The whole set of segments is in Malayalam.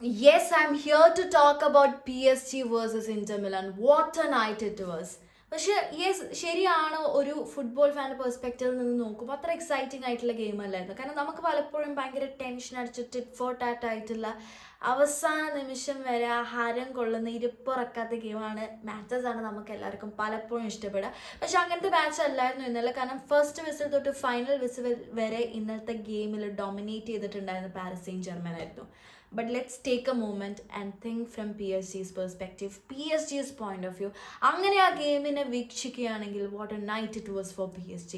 Yes, I'm here to talk about PSG versus Inter Milan. What a night it was. പക്ഷേ യെസ് ശരിയാണ്, ഒരു ഫുട്ബോൾ ഫാൻ്റെ പെർസ്പെക്റ്റീവിൽ നിന്ന് നോക്കുമ്പോൾ അത്ര എക്സൈറ്റിംഗ് ആയിട്ടുള്ള ഗെയിം അല്ലായിരുന്നു. കാരണം നമുക്ക് പലപ്പോഴും ഭയങ്കര ടെൻഷൻ അടിച്ച് ടിറ്റ് ഫോർ ടാറ്റ് ആയിട്ടുള്ള അവസാന നിമിഷം വരെ ആ ഹരം കൊള്ളുന്ന ഇരിപ്പുറക്കാത്ത ഗെയിമാണ് മാച്ചസാണ് നമുക്ക് എല്ലാവർക്കും പലപ്പോഴും ഇഷ്ടപ്പെടുക. പക്ഷെ അങ്ങനത്തെ മാച്ച് അല്ലായിരുന്നു ഇന്നലെ. കാരണം ഫസ്റ്റ് വിസിൽ തൊട്ട് ഫൈനൽ വിസിൽ വരെ ഇന്നലത്തെ ഗെയിമിൽ ഡൊമിനേറ്റ് ചെയ്തിട്ടുണ്ടായിരുന്ന പാരീസ് സെയിന്റ് ജർമ്മൻ ആയിരുന്നു. But let's take a moment and think from PSG's perspective, PSG's point of view. അങ്ങനെ ആ ഗെയിമിനെ വീക്ഷിക്കുകയാണെങ്കിൽ what a night it was for PSG.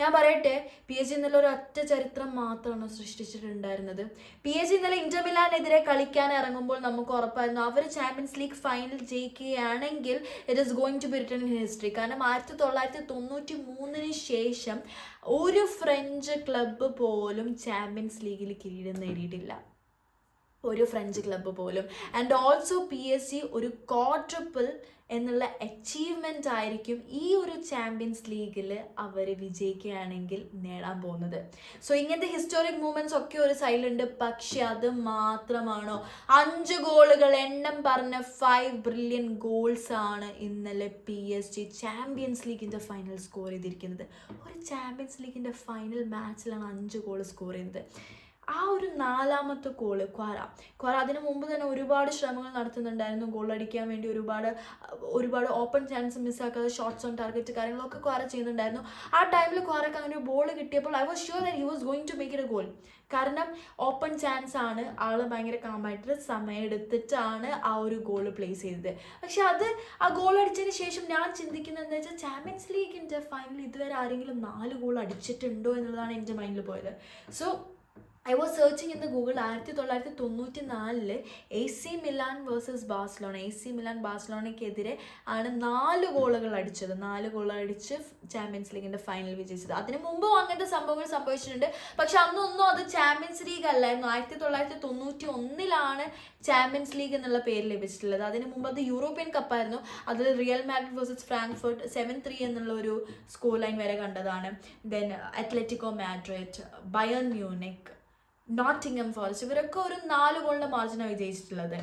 ഞാൻ പറയട്ടെ, PSG ഇന്നലെ ഒരു ഒറ്റ ചരിത്രം മാത്രമാണ് സൃഷ്ടിച്ചിട്ടുണ്ടായിരുന്നത്. PSG ഇന്നലെ ഇന്റർ മിലാനെതിരെ കളിക്കാൻ ഇറങ്ങുമ്പോൾ നമുക്ക് ഉറപ്പായിരുന്നു അവർ ചാമ്പ്യൻസ് ലീഗ് ഫൈനൽ ജയിക്കുകയാണെങ്കിൽ it is going to be written in history. കാരണം 1993 ശേഷം ഒരു ഫ്രഞ്ച് ക്ലബ്ബ് പോലും ചാമ്പ്യൻസ് ലീഗിൽ കിരീടം നേടിയിട്ടില്ല, ഒരു ഫ്രഞ്ച് ക്ലബ്ബ് പോലും. ആൻഡ് ഓൾസോ PSG ഒരു ക്വാഡ്രപ്പിൾ എന്നുള്ള അച്ചീവ്മെൻ്റ് ആയിരിക്കും ഈ ഒരു ചാമ്പ്യൻസ് ലീഗിൽ അവർ വിജയിക്കുകയാണെങ്കിൽ നേടാൻ പോകുന്നത്. സോ ഇങ്ങനത്തെ ഹിസ്റ്റോറിക് മൂമെൻറ്റ്സ് ഒക്കെ ഒരു സൈഡിലുണ്ട്. പക്ഷെ അത് മാത്രമാണോ? 5 ഗോളുകൾ, എണ്ണം പറഞ്ഞ 5 ബ്രില്യൻ ഗോൾസ് ആണ് ഇന്നലെ PSG ചാമ്പ്യൻസ് ലീഗിൻ്റെ ഫൈനൽ സ്കോർ ചെയ്തിരിക്കുന്നത്. ഒരു ചാമ്പ്യൻസ് ലീഗിൻ്റെ ഫൈനൽ മാച്ചിലാണ് 5 ഗോൾ സ്കോർ ചെയ്യുന്നത്. ആ ഒരു 4ാമത്തെ ഗോള് ക്വാറ അതിനു മുമ്പ് തന്നെ ഒരുപാട് ശ്രമങ്ങൾ നടത്തുന്നുണ്ടായിരുന്നു ഗോൾ അടിക്കാൻ വേണ്ടി. ഒരുപാട് ഓപ്പൺ ചാൻസ് മിസ്സാക്കാതെ ഷോട്ട്സ് ഓൺ ടാർഗറ്റ് കാര്യങ്ങളൊക്കെ ക്വാറ ചെയ്യുന്നുണ്ടായിരുന്നു. ആ ടൈമിൽ ക്വാറക്ക് അങ്ങനെ ഒരു ബോൾ കിട്ടിയപ്പോൾ I was sure that he was going to make it a goal. കാരണം ഓപ്പൺ ചാൻസ് ആണ്, ആള് ഭയങ്കര കാമായിട്ട് സമയം എടുത്തിട്ടാണ് ആ ഒരു ഗോൾ പ്ലേസ് ചെയ്തത്. പക്ഷെ ആ ഗോൾ അടിച്ചതിന് ശേഷം ഞാൻ ചിന്തിക്കുന്നത് എന്താ വെച്ചാൽ, ചാമ്പ്യൻസ് ലീഗിൻ്റെ ഫൈനൽ ഇതുവരെ ആരെങ്കിലും 4 ഗോൾ അടിച്ചിട്ടുണ്ടോ എന്നുള്ളതാണ് എൻ്റെ മൈൻഡിൽ പോയത്. So I was searching in the Google. 1994 AC Milan versus Barcelona. AC Milan ബാഴ്സലോണയ്ക്കെതിരെ ആണ് 4 ഗോളുകൾ അടിച്ചത്. 4 ഗോൾ അടിച്ച് ചാമ്പ്യൻസ് ലീഗിൻ്റെ ഫൈനൽ വിജയിച്ചത്. അതിന് മുമ്പും അങ്ങനത്തെ സംഭവങ്ങൾ സംഭവിച്ചിട്ടുണ്ട്. പക്ഷെ അന്നൊന്നും അത് ചാമ്പ്യൻസ് ലീഗ് അല്ലായിരുന്നു. 1991 ചാമ്പ്യൻസ് ലീഗ് എന്നുള്ള പേര് ലഭിച്ചിട്ടുള്ളത്. അതിന് മുമ്പ് അത് യൂറോപ്യൻ കപ്പായിരുന്നു. അതിൽ റിയൽ മാഡ്രിഡ് വേഴ്സസ് ഫ്രാങ്ക്ഫർട്ട് 7-3 എന്നുള്ള ഒരു സ്കോർ ലൈൻ വരെ കണ്ടതാണ്. Then Atletico Madrid, Bayern Munich, Nottingham forest, ഇവരൊക്കെ ഒരു 4 ഗോളിൻ്റെ മാർജിനാണ് വിജയിച്ചിട്ടുള്ളത്.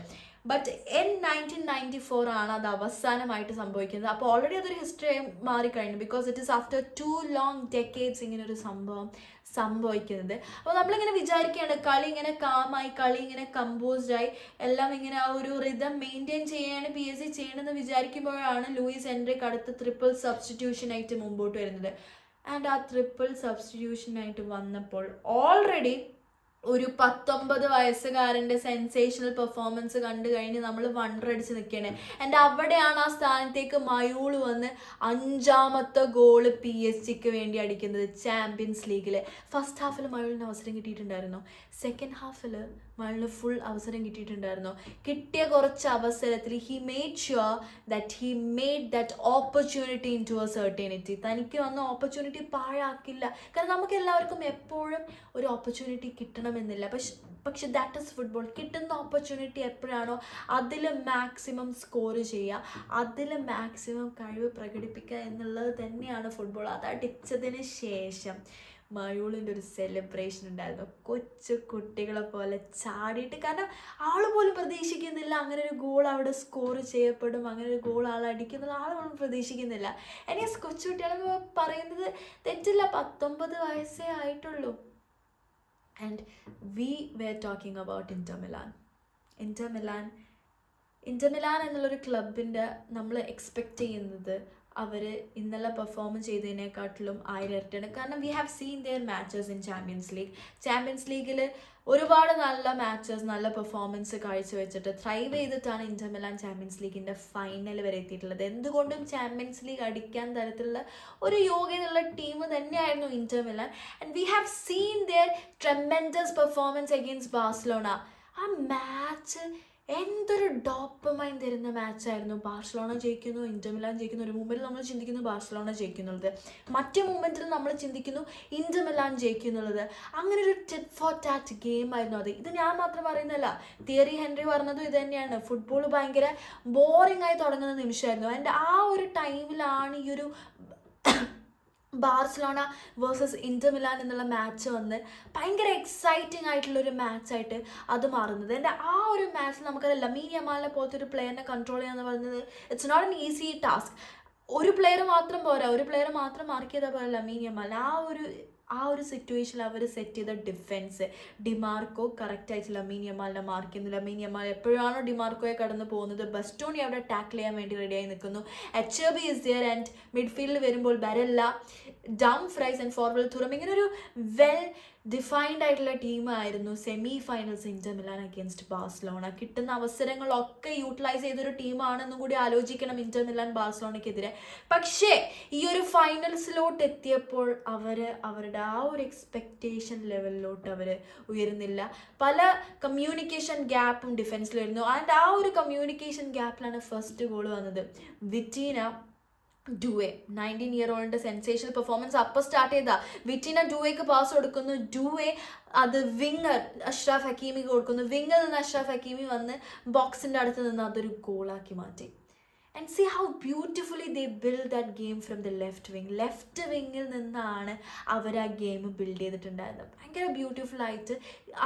ബട്ട് 1994 ആണ് അത് അവസാനമായിട്ട് സംഭവിക്കുന്നത്. അപ്പോൾ ഓൾറെഡി അതൊരു ഹിസ്റ്ററി മാറിക്കഴിഞ്ഞു. Because it is after 2 long decades ഇങ്ങനൊരു സംഭവം സംഭവിക്കുന്നത്. അപ്പോൾ നമ്മളിങ്ങനെ വിചാരിക്കുകയാണ്, കളി ഇങ്ങനെ കാമായി, കളി ഇങ്ങനെ കമ്പോസ്ഡായി, എല്ലാം ഇങ്ങനെ ആ ഒരു റിതം മെയിൻറ്റെയിൻ ചെയ്യാണ് PSG ചെയ്യണമെന്ന് വിചാരിക്കുമ്പോഴാണ് ലൂയിസ് എൻറിക്ക് അടുത്ത ട്രിപ്പിൾ സബ്സ്റ്റിറ്റ്യൂഷനായിട്ട് മുമ്പോട്ട് വരുന്നത്. ആൻഡ് ആ ട്രിപ്പിൾ സബ്സ്റ്റിറ്റ്യൂഷനായിട്ട് വന്നപ്പോൾ ഓൾറെഡി ഒരു 19 വയസ്സുകാരൻ്റെ സെൻസേഷണൽ പെർഫോമൻസ് കണ്ടു കഴിഞ്ഞ് നമ്മൾ വണ്ടറടിച്ച് നിൽക്കുകയാണ്. ആൻഡ് അവിടെയാണ് ആ സ്ഥാനത്തേക്ക് മയൂൾ വന്ന് 5ാമത്തെ ഗോള് PSG വേണ്ടി അടിക്കുന്നത് ചാമ്പ്യൻസ് ലീഗിൽ. ഫസ്റ്റ് ഹാഫിൽ മയൂളിന് അവസരം കിട്ടിയിട്ടുണ്ടായിരുന്നു, സെക്കൻഡ് ഹാഫിൽ മയൂളിന് ഫുൾ അവസരം കിട്ടിയിട്ടുണ്ടായിരുന്നു. കിട്ടിയ കുറച്ച് അവസരത്തിൽ he made sure that he made that opportunity into a certainty. തനിക്ക് വന്ന ഓപ്പർച്യൂണിറ്റി പാഴാക്കില്ല. കാരണം നമുക്ക് എല്ലാവർക്കും എപ്പോഴും ഒരു ഓപ്പർച്യൂണിറ്റി കിട്ടണമെന്നില്ല. പക്ഷെ ദാറ്റ് ഈസ് ഫുട്ബോൾ. കിട്ടുന്ന ഓപ്പർച്യൂണിറ്റി എപ്പോഴാണോ അതിൽ മാക്സിമം സ്കോർ ചെയ്യുക, അതിൽ മാക്സിമം കഴിവ് പ്രകടിപ്പിക്കുക എന്നുള്ളത് തന്നെയാണ് ഫുട്ബോൾ. അത് അടിച്ചതിന് ശേഷം മയൂളിൻ്റെ ഒരു സെലിബ്രേഷൻ ഉണ്ടായിരുന്നു, കൊച്ചു കുട്ടികളെ പോലെ ചാടിയിട്ട്. കാരണം ആൾ പോലും പ്രതീക്ഷിക്കുന്നില്ല അങ്ങനെ ഒരു ഗോൾ അവിടെ സ്കോർ ചെയ്യപ്പെടും, അങ്ങനെ ഒരു ഗോൾ ആൾ അടിക്കുന്നത് ആൾ പോലും പ്രതീക്ഷിക്കുന്നില്ല. എനിക്ക് കൊച്ചുകുട്ടികളെന്ന് പറയുന്നത് തെറ്റില്ല, 19 വയസ്സേ ആയിട്ടുള്ളൂ. And we were talking about Inter Milan എന്നുള്ളൊരു ക്ലബിൻ്റെ നമ്മൾ എക്സ്പെക്റ്റ് ചെയ്യുന്നത് അവർ ഇന്നലെ പെർഫോം ചെയ്തതിനെക്കാട്ടിലും 1000 ഇരട്ടിയാണ്. കാരണം we have seen their matches in champions ലീഗിൽ ഒരുപാട് നല്ല മാച്ചസ്, നല്ല പെർഫോമൻസ് കാഴ്ചവെച്ചിട്ട് ത്രൈവ് ചെയ്തിട്ടാണ് ഇന്റർ മിലാൻ ചാമ്പ്യൻസ് ലീഗിൻ്റെ ഫൈനൽ വരെ എത്തിയിട്ടുള്ളത്. എന്തുകൊണ്ടും ചാമ്പ്യൻസ് ലീഗ് അടിക്കാൻ തരത്തിലുള്ള ഒരു യോഗ്യതയുള്ള ടീം തന്നെയായിരുന്നു Inter Milan. And we have seen their tremendous performance against Barcelona. ആ മാച്ച് എന്തൊരു ഡോപ്പമൈൻ തരുന്ന മാച്ചായിരുന്നു. ബാഴ്സലോണ ജയിക്കുന്നു, ഇന്റർ മിലാൻ ജയിക്കുന്നു. ഒരു മൂമെൻറ്റിൽ നമ്മൾ ചിന്തിക്കുന്നു ബാഴ്സലോണ ജയിക്കുന്നുള്ളത്, മറ്റേ മൂമെൻറ്റിൽ നമ്മൾ ചിന്തിക്കുന്നു ഇന്റർ മിലാൻ ജയിക്കുന്നുള്ളത്. അങ്ങനെ ഒരു ടിറ്റ് ഫോർ ടാറ്റ് ഗെയിം ആയിരുന്നു അത്. ഇത് ഞാൻ മാത്രം പറയുന്നതല്ല, തിയറി ഹെൻറി പറഞ്ഞതും ഇത് തന്നെയാണ്. ഫുട്ബോൾ ഭയങ്കര ബോറിംഗ് ആയി തുടങ്ങുന്ന നിമിഷമായിരുന്നു. ആൻഡ് ആ ഒരു ടൈമിലാണ് ഈ ഒരു ബാർസലോണ വേഴ്സസ് ഇന്റർ മിലാൻ എന്നുള്ള മാച്ച് വന്ന് ഭയങ്കര എക്സൈറ്റിംഗ് ആയിട്ടുള്ളൊരു മാച്ചായിട്ട് അത് മാറുന്നത്. എൻ്റെ ആ ഒരു മാച്ചിൽ നമുക്കത് ലമീൻ യമാലിനെ പോലത്തെ ഒരു പ്ലെയറിനെ കൺട്രോൾ ചെയ്യാന്ന് പറയുന്നത് it's not an easy task. ഒരു പ്ലെയർ മാത്രം പോരാ, ഒരു പ്ലെയർ മാത്രം മാർക്ക് ചെയ്താൽ പോലെ ലമീൻ യമാൽ ആ ഒരു സിറ്റുവേഷനിൽ അവർ സെറ്റ് ചെയ്ത ഡിഫെൻസ്, ഡിമാർക്കോ കറക്റ്റായിട്ട് ലമീൻ യമാലിനെ മാർക്ക് ചെയ്യുന്നു. ലമീൻ യമാൽ എപ്പോഴാണോ ഡിമാർക്കോയെ കടന്നു പോകുന്നത് ബസ്റ്റോണി അവിടെ ടാക്കിൾ ചെയ്യാൻ വേണ്ടി റെഡിയായി നിൽക്കുന്നു. എച്ചബി ഇസ് ദിയർ ആൻഡ് മിഡ്ഫീൽഡിൽ വരുമ്പോൾ Barella, Dumfries and forward Thuram, ഇങ്ങനെ ഒരു വെൽ ഡിഫൈൻഡ് ആയിട്ടുള്ള ടീമായിരുന്നു semi finals Inter Milan against Barcelona. കിട്ടുന്ന അവസരങ്ങളൊക്കെ യൂട്ടിലൈസ് ചെയ്തൊരു ടീമാണെന്നും കൂടി ആലോചിക്കണം ഇന്റർ മിലാൻ ബാർസലോണയ്ക്കെതിരെ. പക്ഷേ ഈ ഒരു ഫൈനൽസിലോട്ട് എത്തിയപ്പോൾ അവരുടെ ആ ഒരു എക്സ്പെക്റ്റേഷൻ ലെവലിലോട്ട് അവർ ഉയരുന്നില്ല. പല കമ്മ്യൂണിക്കേഷൻ ഗ്യാപ്പും ഡിഫൻസിൽ വരുന്നു. ആൻഡ് ആ ഒരു കമ്മ്യൂണിക്കേഷൻ ഗ്യാപ്പിലാണ് ഫസ്റ്റ് ഗോൾ വന്നത്. വിറ്റീന ഡുവെ 19-year-old സെൻസേഷണൽ പെർഫോമൻസ് അപ്പോൾ സ്റ്റാർട്ട് ചെയ്താ. വിറ്റീന ഡുവേക്ക് പാസ് കൊടുക്കുന്നു, ഡുവെ അത് വിങ്ങർ അഷ്റഫ് ഹക്കീമിക്ക് കൊടുക്കുന്നു. വിങ്ങർ നിന്ന് അഷ്റഫ് ഹക്കീമി വന്ന് ബോക്സിൻ്റെ അടുത്ത് നിന്ന് അതൊരു ഗോളാക്കി മാറ്റി. And see how beautifully they build that game from the left wing. Left വിങ്ങിൽ നിന്നാണ് അവർ ആ ഗെയിം ബിൽഡ് ചെയ്തിട്ടുണ്ടായിരുന്നത്. ഭയങ്കര ബ്യൂട്ടിഫുൾ ആയിട്ട്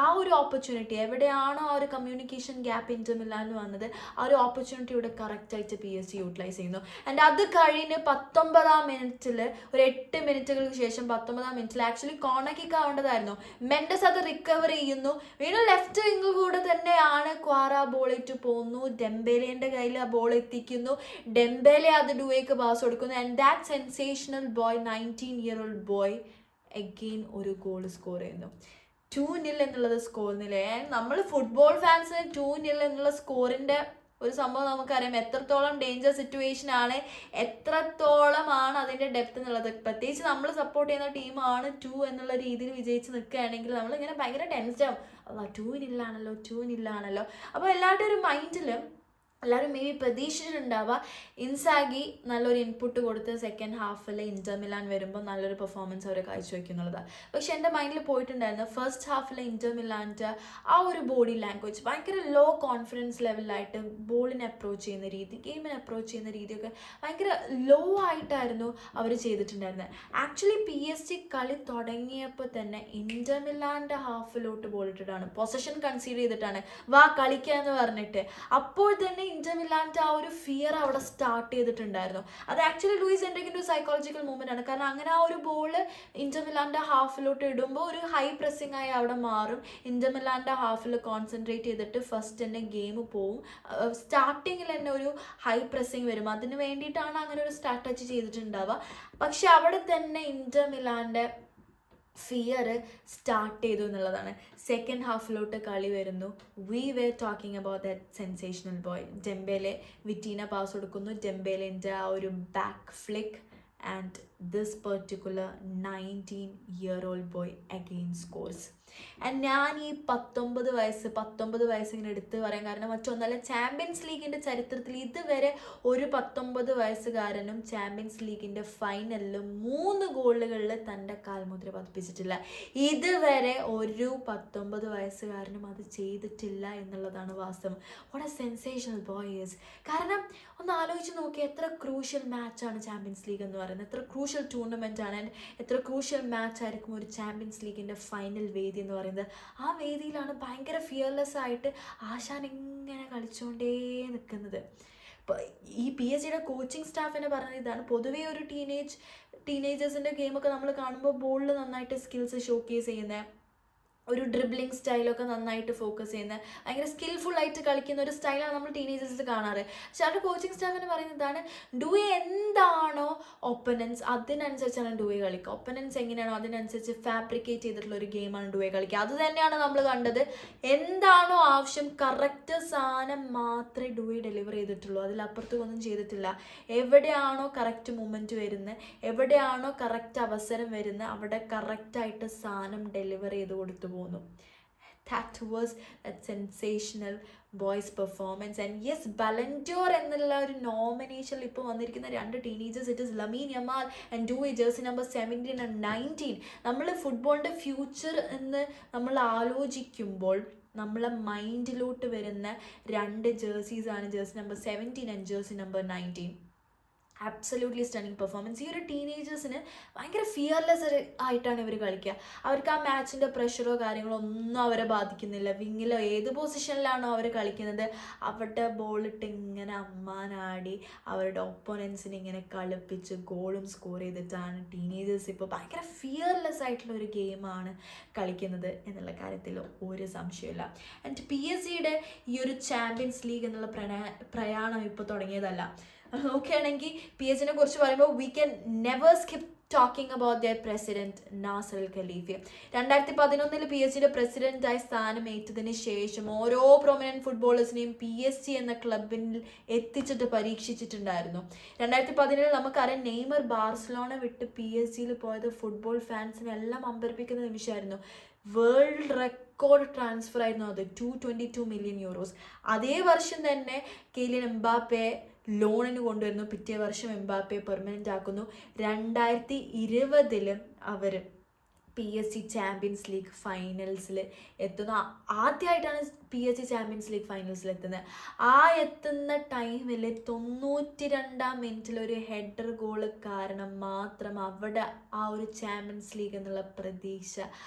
ആ ഒരു ഓപ്പർച്യൂണിറ്റി, എവിടെയാണോ ആ ഒരു കമ്മ്യൂണിക്കേഷൻ ഗ്യാപ്പ് ഇന്റർ മിലാനിൽ വന്നത്, ആ ഒരു ഓപ്പർച്യൂണിറ്റി ഇവിടെ കറക്റ്റായിട്ട് PSG യൂട്ടിലൈസ് ചെയ്യുന്നു. ആൻഡ് അത് കഴിഞ്ഞ് 19-ാം മിനിറ്റിൽ, ഒരു 8 മിനിറ്റുകൾക്ക് ശേഷം 19-ാം മിനിറ്റിൽ ആക്ച്വലി കോർണർ കിക്ക് ആവേണ്ടതായിരുന്നു. മെൻഡസ് അത് റിക്കവർ ചെയ്യുന്നു. വീണ്ടും ലെഫ്റ്റ് വിങ്ങിൽ കൂടെ തന്നെയാണ് ക്വാറ ബോൾ ഇട്ട് പോകുന്നു. ഡെംബേലേൻ്റെ കയ്യിൽ ആ ബോൾ എത്തിക്കുന്നു. ഡെംബേലെ അത് ഡുവേക്ക് പാസ് കൊടുക്കുന്നു. And that sensational boy, 19-year-old boy again ഒരു ഗോൾ സ്കോർ ചെയ്യുന്നു. 2-0 എന്നുള്ളത് സ്കോർ നില. നമ്മൾ ഫുട്ബോൾ ഫാൻസിന് 2-0 എന്നുള്ള സ്കോറിൻ്റെ ഒരു സംഭവം നമുക്കറിയാം. എത്രത്തോളം ഡേഞ്ചർ സിറ്റുവേഷൻ ആണ്, എത്രത്തോളമാണ് അതിൻ്റെ ഡെപ്ത് എന്നുള്ളത്. പ്രത്യേകിച്ച് നമ്മൾ സപ്പോർട്ട് ചെയ്യുന്ന ടീമാണ് 2 എന്നുള്ള രീതിയിൽ വിജയിച്ച് നിൽക്കുകയാണെങ്കിൽ നമ്മളിങ്ങനെ ഭയങ്കര ടെൻസ്ഡ് ആവും. അല്ല 2-0 ആണല്ലോ. അപ്പോൾ എല്ലാവരുടെയും ഒരു മൈൻഡിൽ എല്ലാവരും മേ ബി പ്രതീക്ഷിച്ചിട്ടുണ്ടാവുക ഇൻസാഗി നല്ലൊരു ഇൻപുട്ട് കൊടുത്ത് സെക്കൻഡ് ഹാഫിൽ ഇന്റർ മിലാൻ വരുമ്പോൾ നല്ലൊരു പെർഫോമൻസ് അവർ കാഴ്ചവെക്കുന്നുള്ളതാണ്. പക്ഷെ എൻ്റെ മൈൻഡിൽ പോയിട്ടുണ്ടായിരുന്നു ഫസ്റ്റ് ഹാഫിലെ ഇന്റർ മിലാൻ്റെ ആ ഒരു ബോഡി ലാംഗ്വേജ്, ഭയങ്കര ലോ കോൺഫിഡൻസ് ലെവലിലായിട്ട് ബോളിനെ അപ്രോച്ച് ചെയ്യുന്ന രീതി, ഗെയിമിനെ അപ്രോച്ച് ചെയ്യുന്ന രീതിയൊക്കെ ഭയങ്കര ലോ ആയിട്ടായിരുന്നു അവർ ചെയ്തിട്ടുണ്ടായിരുന്നത്. ആക്ച്വലി PSG കളി തുടങ്ങിയപ്പോൾ തന്നെ ഇന്റർ മിലാൻ്റെ ഹാഫിലോട്ട് ബോൾ ഇട്ടിട്ടാണ്, പൊസഷൻ കൺസീഡ് ചെയ്തിട്ടാണ് വാ കളിക്കുക എന്ന് പറഞ്ഞിട്ട്. അപ്പോൾ തന്നെ ഇന്റർ മിലാൻ്റെ ആ ഒരു ഫിയർ അവിടെ സ്റ്റാർട്ട് ചെയ്തിട്ടുണ്ടായിരുന്നു. അത് ആക്ച്വലി ലൂയിസ് എൻറിക്കിൻ്റെ ഒരു സൈക്കോളജിക്കൽ മൂവ്മെന്റ് ആണ്. കാരണം അങ്ങനെ ആ ഒരു ബോൾ ഇന്റർ മിലാൻ്റെ ഹാഫിലോട്ട് ഇടുമ്പോൾ ഒരു ഹൈ പ്രസ്സിംഗ് ആയി അവിടെ മാറും. ഇന്റർ മിലാൻ്റെ ഹാഫിൽ കോൺസെൻട്രേറ്റ് ചെയ്തിട്ട് ഫസ്റ്റ് തന്നെ ഗെയിം പോവും. സ്റ്റാർട്ടിങ്ങിൽ തന്നെ ഒരു ഹൈ പ്രസ്സിങ് വരും. അതിന് വേണ്ടിയിട്ടാണ് അങ്ങനെ ഒരു സ്ട്രാറ്റജി ചെയ്തിട്ടുണ്ടാവുക. പക്ഷെ അവിടെ തന്നെ ഇന്റർ മിലാൻ്റെ ഫിയർ സ്റ്റാർട്ട് ചെയ്തു എന്നുള്ളതാണ്. സെക്കൻഡ് ഹാഫിലോട്ട് കളി വരുന്നു. We were talking about that sensational boy. Dembele Vitinha pass കൊടുക്കുന്നു. ഡെംബേലിൻ്റെ ആ ഒരു back flick and this particular 19-year-old boy again scores. And ഞാൻ ഈ 19 വയസ്സ് ഇങ്ങനെ എടുത്ത് പറയാൻ കാരണം മറ്റൊന്നല്ല, ചാമ്പ്യൻസ് ലീഗിൻ്റെ ചരിത്രത്തിൽ ഇതുവരെ ഒരു 19 വയസ്സുകാരനും ചാമ്പ്യൻസ് ലീഗിൻ്റെ ഫൈനലിൽ 3 ഗോളുകളിൽ തൻ്റെ കാൽമുദ്ര പതിപ്പിച്ചിട്ടില്ല. ഇതുവരെ ഒരു 19 വയസ്സുകാരനും അത് ചെയ്തിട്ടില്ല എന്നുള്ളതാണ് വാസ്തവം. What A sensational boy is. കാരണം ഒന്ന് ആലോചിച്ച് നോക്കി, എത്ര ക്രൂഷ്യൽ മാച്ചാണ് ചാമ്പ്യൻസ് ലീഗ് എന്ന് പറയുന്നത്, എത്ര ക്രൂഷ്യൽ ടൂർണമെൻ്റ് ആണ്, ആൻഡ് എത്ര ക്രൂഷ്യൽ മാച്ച് ആയിരിക്കും ഒരു ചാമ്പ്യൻസ് ലീഗിൻ്റെ ഫൈനൽ വേദി എന്ന് പറയുന്നത്. ആ വേദിയിലാണ് ഭയങ്കര ഫിയർലെസ് ആയിട്ട് ആശാൻ ഇങ്ങനെ കളിച്ചുകൊണ്ടേ നിൽക്കുന്നത്. ഇപ്പോൾ ഈ PSG കോച്ചിങ് സ്റ്റാഫിനെ പറഞ്ഞത് ഇതാണ്. പൊതുവേ ഒരു ടീനേജേഴ്സിൻ്റെ ഗെയിമൊക്കെ നമ്മൾ കാണുമ്പോൾ ബോളിൽ നന്നായിട്ട് സ്കിൽസ് ഷോക്കേസ് ചെയ്യുന്നത്, ഒരു ഡ്രിബ്ലിംഗ് സ്റ്റൈലൊക്കെ നന്നായിട്ട് ഫോക്കസ് ചെയ്യുന്ന, ഭയങ്കര സ്കിൽഫുള്ളായിട്ട് കളിക്കുന്ന ഒരു സ്റ്റൈലാണ് നമ്മൾ ടീനേജേഴ്സിൽ കാണാറ്. പക്ഷെ അവരുടെ കോച്ചിങ് സ്റ്റാഫിന് പറയുന്നതാണ് ഡുവെ എന്താണോ ഒപ്പനൻസ് അതിനനുസരിച്ചാണ് ഡുവെ കളിക്കുക. ഒപ്പനൻസ് എങ്ങനെയാണോ അതിനനുസരിച്ച് ഫാബ്രിക്കേറ്റ് ചെയ്തിട്ടുള്ള ഒരു ഗെയിമാണ് ഡുവെ കളിക്കുക. അത് തന്നെയാണ് നമ്മൾ കണ്ടത്. എന്താണോ ആവശ്യം കറക്റ്റ് സാധനം മാത്രമേ ഡുവെ ഡെലിവർ ചെയ്തിട്ടുള്ളൂ, അതിലപ്പുറത്തൊന്നും ചെയ്തിട്ടില്ല. എവിടെയാണോ കറക്റ്റ് മൂമെൻറ്റ് വരുന്നത്, എവിടെയാണോ കറക്റ്റ് അവസരം വരുന്നത്, അവിടെ കറക്റ്റായിട്ട് സാധനം ഡെലിവർ ചെയ്ത് കൊടുത്തു പോകുന്നു. That was a sensational boys performance. And yes, Ballon d'Or എന്നുള്ള ഒരു നോമിനേഷനിൽ ഇപ്പോൾ വന്നിരിക്കുന്ന 2 teenagers, it is Lamine Yamal and ഡുവെ, jersey number 17 and 19. നമ്മൾ ഫുട്ബോളിൻ്റെ ഫ്യൂച്ചർ എന്ന് നമ്മൾ ആലോചിക്കുമ്പോൾ നമ്മളെ മൈൻഡിലോട്ട് വരുന്ന 2 ജേഴ്സീസാണ് jersey number 17 and jersey number 19. Absolutely stunning performance. ഈ ഒരു ടീനേജേഴ്സിന് ഭയങ്കര ഫിയർലെസ് ആയിട്ടാണ് ഇവർ കളിക്കുക. അവർക്ക് ആ മാച്ചിൻ്റെ പ്രഷറോ കാര്യങ്ങളോ ഒന്നും അവരെ ബാധിക്കുന്നില്ല. വിങ്ങിലോ ഏത് പൊസിഷനിലാണോ അവർ കളിക്കുന്നത് അവിടെ ബോളിട്ട് ഇങ്ങനെ അമ്മാനാടി അവരുടെ ഒപ്പോണൻസിനെ ഇങ്ങനെ കളിപ്പിച്ച് ഗോളും സ്കോർ ചെയ്തിട്ടാണ് ടീനേജേഴ്സ് ഇപ്പോൾ ഭയങ്കര ഫിയർലെസ് ആയിട്ടുള്ള ഒരു ഗെയിമാണ് കളിക്കുന്നത് എന്നുള്ള കാര്യത്തിൽ ഒരു സംശയമില്ല. ആൻഡ് PSG ഈ ഒരു ചാമ്പ്യൻസ് ലീഗ് എന്നുള്ള പ്രയാണം ഇപ്പോൾ തുടങ്ങിയതല്ല. നോക്കുകയാണെങ്കിൽ PSG കുറിച്ച് പറയുമ്പോൾ we can never skip talking about their president Nasser Al Khelaifi. 2011 PSG പ്രസിഡന്റായി സ്ഥാനമേറ്റതിന് ശേഷം ഓരോ പ്രൊമിനന്റ് ഫുട്ബോളേഴ്സിനെയും PSG എന്ന ക്ലബിൽ എത്തിച്ചിട്ട് പരീക്ഷിച്ചിട്ടുണ്ടായിരുന്നു. 2017 നമുക്കറിയാം നെയ്മർ ബാർസലോണ വിട്ട് PSG പോയത് ഫുട്ബോൾ ഫാൻസിനെല്ലാം അമ്പരപ്പിക്കുന്ന നിമിഷമായിരുന്നു. വേൾഡ് റെക്കോർഡ് ട്രാൻസ്ഫർ ആയിരുന്നു അത്, 222 മില്യൺ യൂറോസ്. അതേ വർഷം തന്നെ കിലിയൻ എംബാപ്പെ ലോണിന് കൊണ്ടുവരുന്നു. പിറ്റേ വർഷം എംബാപ്പെ പെർമനൻ്റ് ആക്കുന്നു. 2020 അവർ PSG ചാമ്പ്യൻസ് ലീഗ് ഫൈനൽസിൽ എത്തുന്നു. ആദ്യമായിട്ടാണ് PSG ചാമ്പ്യൻസ് ലീഗ് ഫൈനൽസിൽ എത്തുന്നത്. ആ എത്തുന്ന ടൈമിൽ 92-ാം മിനിറ്റിൽ ഒരു ഹെഡർ ഗോള് കാരണം മാത്രം അവിടെ ആ ഒരു ചാമ്പ്യൻസ് ലീഗ് എന്നുള്ള പ്രതീക്ഷ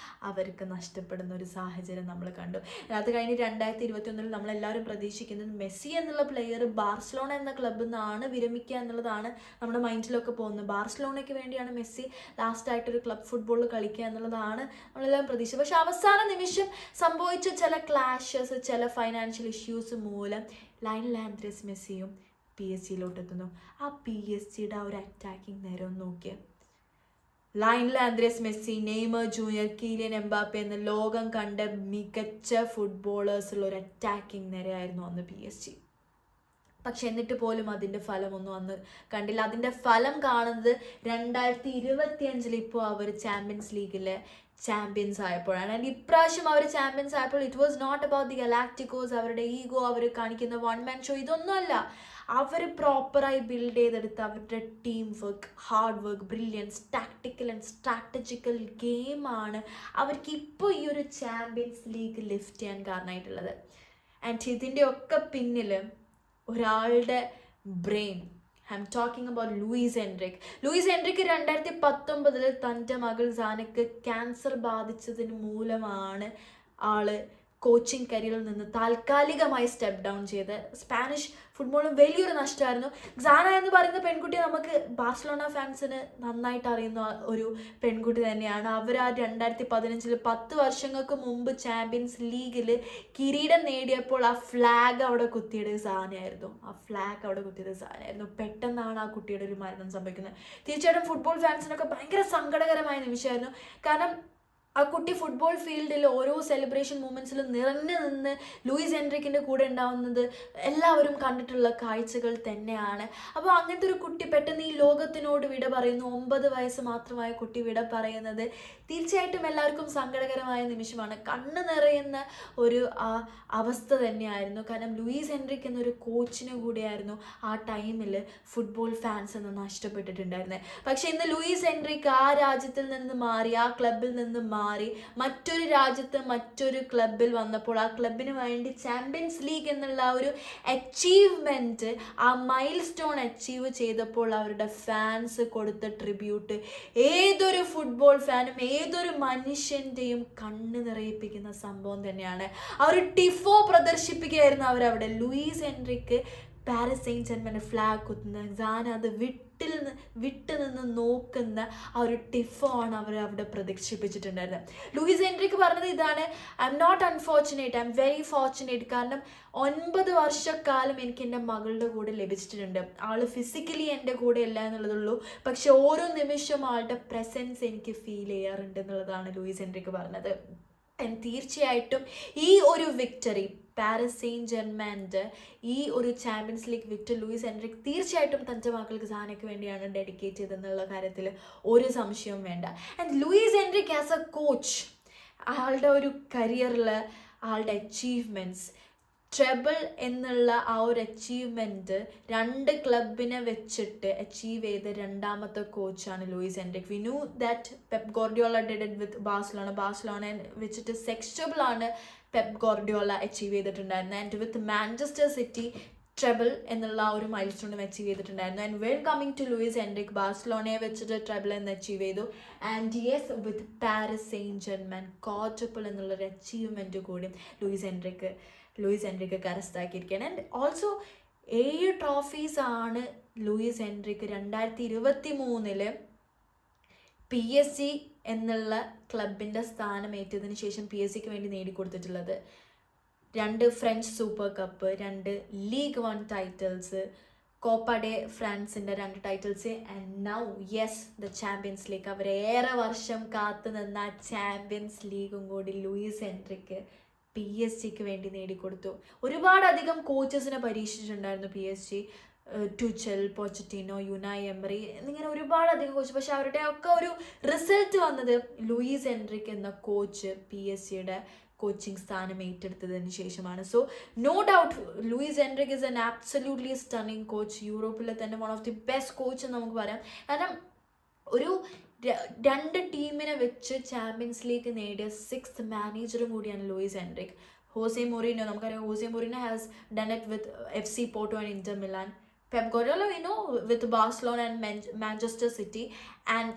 അവർക്ക് നഷ്ടപ്പെടുന്ന ഒരു സാഹചര്യം നമ്മൾ കണ്ടു. അത് കഴിഞ്ഞ് 2021 നമ്മളെല്ലാവരും പ്രതീക്ഷിക്കുന്നത് മെസ്സി എന്നുള്ള പ്ലെയർ ബാർസലോണ എന്ന ക്ലബ്ബിൽ നിന്നാണ് വിരമിക്കുക എന്നുള്ളതാണ് നമ്മുടെ മൈൻഡിലൊക്കെ പോകുന്നത്. ബാർസലോണയ്ക്ക് വേണ്ടിയാണ് മെസ്സി ലാസ്റ്റായിട്ടൊരു ക്ലബ് ഫുട്ബോളിൽ കളിക്കുക എന്നുള്ളതാണ് നമ്മളെല്ലാം പ്രതീക്ഷ. പക്ഷെ അവസാന നിമിഷം സംഭവിച്ച ചില ക്ലാഷസ്, ചില ഫൈനാൻഷ്യൽ ഇഷ്യൂസ് മൂലം ലയണൽ ആൻഡ്രസ് മെസ്സിയും PSG എത്തുന്നു. ആ PSG ആ ഒരു അറ്റാക്കിംഗ് നേരം നോക്കിയ ലയണൽ ആൻഡ്രസ് മെസ്സി, നെയ്മർ ജൂനിയർ, കിലിയൻ എംബാപ്പെ എന്ന ലോകം കണ്ട മികച്ച ഫുട്ബോളേഴ്സുള്ള ഒരു അറ്റാക്കിംഗ് നിരയായിരുന്നു അന്ന് PSG. പക്ഷെ എന്നിട്ട് പോലും അതിൻ്റെ ഫലമൊന്നും അന്ന് കണ്ടില്ല. അതിൻ്റെ ഫലം കാണുന്നത് 2025 ഇപ്പോൾ അവർ ചാമ്പ്യൻസ് ലീഗിലെ ചാമ്പ്യൻസ് ആയപ്പോഴാണ്. ആൻഡ് ഇപ്രാവശ്യം അവർ ചാമ്പ്യൻസ് ആയപ്പോൾ it was not about the galacticos, അവരുടെ ഈഗോ, അവർ കാണിക്കുന്ന വൺ മാൻ ഷോ, ഇതൊന്നുമല്ല. അവർ പ്രോപ്പറായി ബിൽഡ് ചെയ്തെടുത്ത് അവരുടെ team work, hard work, brilliance, tactical and strategical ഗെയിമാണ് അവർക്ക് ഇപ്പോൾ ഈ ഒരു ചാമ്പ്യൻസ് ലീഗ് ലിഫ്റ്റ് ചെയ്യാൻ കാരണമായിട്ടുള്ളത്. ആൻഡ് ഇതിൻ്റെ ഒക്കെ പിന്നിൽ ഒരാളുടെ brain, I'm talking about Luis Enrique. 2019 തൻ്റെ മകൾ സാനയ്ക്ക് ക്യാൻസർ ബാധിച്ചതിന് മൂലമാണ് ആള് കോച്ചിങ് കരിയറിൽ നിന്ന് താൽക്കാലികമായി സ്റ്റെപ്പ് ഡൗൺ ചെയ്ത്. സ്പാനിഷ് ഫുട്ബോളും വലിയൊരു നഷ്ടമായിരുന്നു. സാന എന്ന് പറയുന്ന പെൺകുട്ടി നമുക്ക് ബാർസലോണ ഫാൻസിന് നന്നായിട്ട് അറിയുന്ന ഒരു പെൺകുട്ടി തന്നെയാണ്. അവർ ആ 2015 10 വർഷങ്ങൾക്ക് മുമ്പ് ചാമ്പ്യൻസ് ലീഗിൽ കിരീടം നേടിയപ്പോൾ ആ ഫ്ലാഗ് അവിടെ കുത്തിയത് സാനയായിരുന്നു. പെട്ടെന്നാണ് ആ കുട്ടിയുടെ ഒരു മരണം സംഭവിക്കുന്നത്. തീർച്ചയായിട്ടും ഫുട്ബോൾ ഫാൻസിനൊക്കെ ഭയങ്കര സങ്കടകരമായ നിമിഷമായിരുന്നു. കാരണം ആ കുട്ടി ഫുട്ബോൾ ഫീൽഡിൽ ഓരോ സെലിബ്രേഷൻ മൂമെൻറ്റ്സിലും നിറഞ്ഞു നിന്ന് ലൂയിസ് എൻറിക്കിൻ്റെ കൂടെ ഉണ്ടാവുന്നത് എല്ലാവരും കണ്ടിട്ടുള്ള കാഴ്ചകൾ തന്നെയാണ്. അപ്പോൾ അങ്ങനത്തെ ഒരു കുട്ടി പെട്ടെന്ന് ഈ ലോകത്തിനോട് വിട പറയുന്നു. 9 വയസ്സ് മാത്രമായ കുട്ടി വിട പറയുന്നത് തീർച്ചയായിട്ടും എല്ലാവർക്കും സങ്കടകരമായ നിമിഷമാണ്. കണ്ണ് നിറയുന്ന ഒരു അവസ്ഥ തന്നെയായിരുന്നു. കാരണം ലൂയിസ് എൻറിക് എന്നൊരു കോച്ചിന് കൂടിയായിരുന്നു ആ ടൈമിൽ ഫുട്ബോൾ ഫാൻസ് എന്ന് നഷ്ടപ്പെട്ടിട്ടുണ്ടായിരുന്നത്. പക്ഷേ ഇന്ന് ലൂയിസ് എൻറിക് ആ രാജ്യത്തിൽ നിന്ന് മാറി, ആ ക്ലബിൽ നിന്ന് മാറി മറ്റൊരു രാജ്യത്ത് മറ്റൊരു ക്ലബിൽ വന്നപ്പോൾ ആ ക്ലബിന് വേണ്ടി ചാമ്പ്യൻസ് ലീഗ് എന്നുള്ള ഒരു അച്ചീവ്മെൻറ്റ്, ആ മൈൽ സ്റ്റോൺ അച്ചീവ് ചെയ്തപ്പോൾ അവരുടെ ഫാൻസ് കൊടുത്ത ട്രിബ്യൂട്ട് ഏതൊരു ഫുട്ബോൾ ഫാനും ഏതൊരു മനുഷ്യൻ്റെയും കണ്ണ് നിറയിപ്പിക്കുന്ന സംഭവം തന്നെയാണ്. ആ ഒരു ടിഫോ പ്രദർശിപ്പിക്കുകയായിരുന്നു അവരവിടെ. ലൂയിസ് എൻറിക്ക് പാരീസ് സെയിന്റ് ജെർമെൻ്റെ ഫ്ലാഗ് കുത്തുന്ന, സാന അത് വിട്ട് നിന്ന് നോക്കുന്ന ആ ഒരു ടിഫോ ആണ് അവർ അവിടെ പ്രദർശിപ്പിച്ചിട്ടുണ്ടായിരുന്നത്. ലൂയിസ് എൻറിക്ക് പറഞ്ഞത് ഇതാണ്: I'm not unfortunate, I'm very fortunate. കാരണം 9 വർഷക്കാലം എനിക്ക് എൻ്റെ മകളുടെ കൂടെ ലഭിച്ചിട്ടുണ്ട്. ആൾ ഫിസിക്കലി എൻ്റെ കൂടെ അല്ല എന്നുള്ളതുള്ളൂ, പക്ഷെ ഓരോ നിമിഷം ആളുടെ പ്രസൻസ് എനിക്ക് ഫീൽ ചെയ്യാറുണ്ട് എന്നുള്ളതാണ് ലൂയിസ് എൻറിക്ക് പറഞ്ഞത്. തീർച്ചയായിട്ടും ഈ ഒരു വിക്ടറി, പാരീസ് സെയിന്റ് ജെർമെൻ്റെ ഈ ഒരു champions league victor Luis Enrique തീർച്ചയായിട്ടും തൻ്റെ മക്കൾക്ക് സാനയ്ക്ക് വേണ്ടിയാണ് ഡെഡിക്കേറ്റ് ചെയ്തതെന്നുള്ള കാര്യത്തിൽ ഒരു സംശയവും വേണ്ട. And Luis Enrique as a coach, ആളുടെ ഒരു കരിയറിൽ ആളുടെ അച്ചീവ്മെൻറ്റ്സ്, ട്രെബിൾ എന്നുള്ള ആ ഒരു അച്ചീവ്മെൻറ്റ് 2 ക്ലബിനെ വെച്ചിട്ട് അച്ചീവ് ചെയ്ത രണ്ടാമത്തെ കോച്ചാണ് Luis Enrique. We knew that Pep Guardiola did it with Barcelona വെച്ചിട്ട് 6 ട്രിബിളാണ് പെപ് ഗോർഡിയോള അച്ചീവ് ചെയ്തിട്ടുണ്ടായിരുന്നത്. And with Manchester City treble എന്നുള്ള ആ ഒരു മൈൽ സ്റ്റോണും അച്ചീവ് ചെയ്തിട്ടുണ്ടായിരുന്നു. And when coming to Luis Enrique, ബാഴ്സലോണയെ വെച്ചിട്ട് ട്രെബിൾ എന്ന് അച്ചീവ് ചെയ്തു. And yes, with Paris Saint Germain quadruple എന്നുള്ളൊരു അച്ചീവ്മെൻറ്റ് കൂടി ലൂയിസ് എൻറിക്ക് കരസ്ഥമാക്കിയിരിക്കുകയാണ്. ആൻഡ് ഓൾസോ 7 ട്രോഫീസാണ് ലൂയിസ് എൻറിക്ക് 2023 PSG എന്നുള്ള ക്ലബിൻ്റെ സ്ഥാനമേറ്റതിന് ശേഷം PSG വേണ്ടി നേടിക്കൊടുത്തിട്ടുള്ളത്. 2 French super cup, 2 league 1 titles, Coupe de ഫ്രാൻസിൻ്റെ 2 titles, and now yes the Champions League. അവരേറെ വർഷം കാത്തു നിന്ന ചാമ്പ്യൻസ് ലീഗും കൂടി ലൂയിസ് എൻറിക്ക് PSG വേണ്ടി നേടിക്കൊടുത്തു. ഒരുപാടധികം കോച്ചസിനെ പരീക്ഷിച്ചിട്ടുണ്ടായിരുന്നു PSG, ടുച്ചൽ, പോച്ചറ്റിനോ, യുനായ് എമറി എന്നിങ്ങനെ ഒരുപാടധികം കോച്ച്. പക്ഷെ അവരുടെ ഒക്കെ ഒരു റിസൾട്ട് വന്നത് ലൂയിസ് എൻറിക്ക് എന്ന കോച്ച് PSG കോച്ചിങ് സ്ഥാനം ഏറ്റെടുത്തതിന് ശേഷമാണ്. So no doubt Luis Enrique is an absolutely stunning coach. യൂറോപ്പിലെ തന്നെ one of the best coach എന്ന് നമുക്ക് പറയാം. കാരണം ഒരു 2 ടീമിനെ വെച്ച് ചാമ്പ്യൻസ് ലീഗ് നേടിയ 6th മാനേജറും കൂടിയാണ് ലൂയിസ് എൻറിക്ക്. ഹോസെ മൊറീനോ, നമുക്കറിയാം Jose Moreno has done it with FC Porto and Inter Milan. Pep Guardiola, we know, with Barcelona and Manchester City, and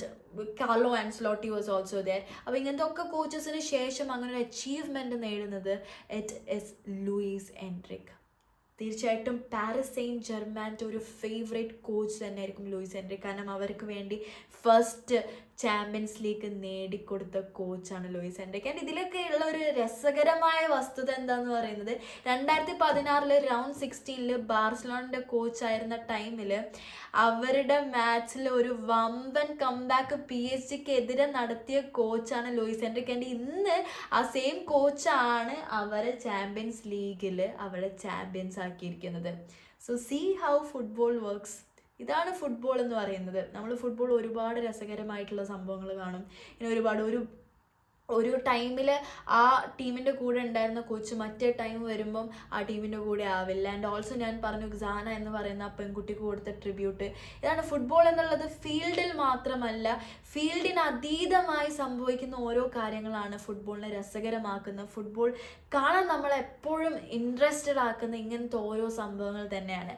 Carlo Ancelotti was also there. അപ്പോൾ ഇങ്ങനത്തെ ഒക്കെ കോച്ചസിന് ശേഷം അങ്ങനെ ഒരു അച്ചീവ്മെൻറ്റ് നേടുന്നത് ഇറ്റ് ഇസ് ലൂയിസ് എൻറിക്ക്. തീർച്ചയായിട്ടും പാരിസ് സെയിൻറ്റ് ജെർമാൻ്റെ ഒരു ഫേവറേറ്റ് കോച്ച് തന്നെയായിരിക്കും ലൂയിസ് എൻറിക്ക്. കാരണം അവർക്ക് വേണ്ടി ഫസ്റ്റ് ചാമ്പ്യൻസ് ലീഗ് നേടിക്കൊടുത്ത കോച്ചാണ് ലൂയിസ് എൻറിക്ക്. ആൻഡ് ഇതിലൊക്കെ ഉള്ള ഒരു രസകരമായ വസ്തുത എന്താണെന്ന് പറയുന്നത്, 2016 റൗണ്ട് 16 ബാർസലോണയുടെ കോച്ചായിരുന്ന ടൈമിൽ അവരുടെ മാച്ചിൽ ഒരു വമ്പൻ കംബാക്ക് PSG എതിരെ നടത്തിയ കോച്ചാണ് ലൂയിസ് എൻറിക്ക്. ആൻഡ് ഇന്ന് ആ സെയിം കോച്ചാണ് അവരെ ചാമ്പ്യൻസ് ലീഗിൽ അവരെ ചാമ്പ്യൻസ് ആക്കിയിരിക്കുന്നത്. So see how football works. ഇതാണ് ഫുട്ബോൾ എന്ന് പറയുന്നത്. നമ്മൾ ഫുട്ബോൾ ഒരുപാട് രസകരമായിട്ടുള്ള സംഭവങ്ങൾ കാണും. ഇങ്ങനെ ഒരു ടൈമിൽ ആ ടീമിൻ്റെ കൂടെ ഉണ്ടായിരുന്ന കോച്ച് മറ്റേ ടൈം വരുമ്പം ആ ടീമിൻ്റെ കൂടെ ആവില്ല. ആൻഡ് ഓൾസോ ഞാൻ പറഞ്ഞു ഖസാന എന്ന് പറയുന്ന ആ പെൺകുട്ടിക്ക് കൊടുത്ത ട്രിബ്യൂട്ട്. ഇതാണ് ഫുട്ബോൾ എന്നുള്ളത്. ഫീൽഡിൽ മാത്രമല്ല, ഫീൽഡിന് അതീതമായി സംഭവിക്കുന്ന ഓരോ കാര്യങ്ങളാണ് ഫുട്ബോളിനെ രസകരമാക്കുന്നത്. ഫുട്ബോൾ കാണാൻ നമ്മളെപ്പോഴും ഇൻട്രസ്റ്റഡ് ആക്കുന്ന ഇങ്ങനത്തെ ഓരോ സംഭവങ്ങൾ തന്നെയാണ്.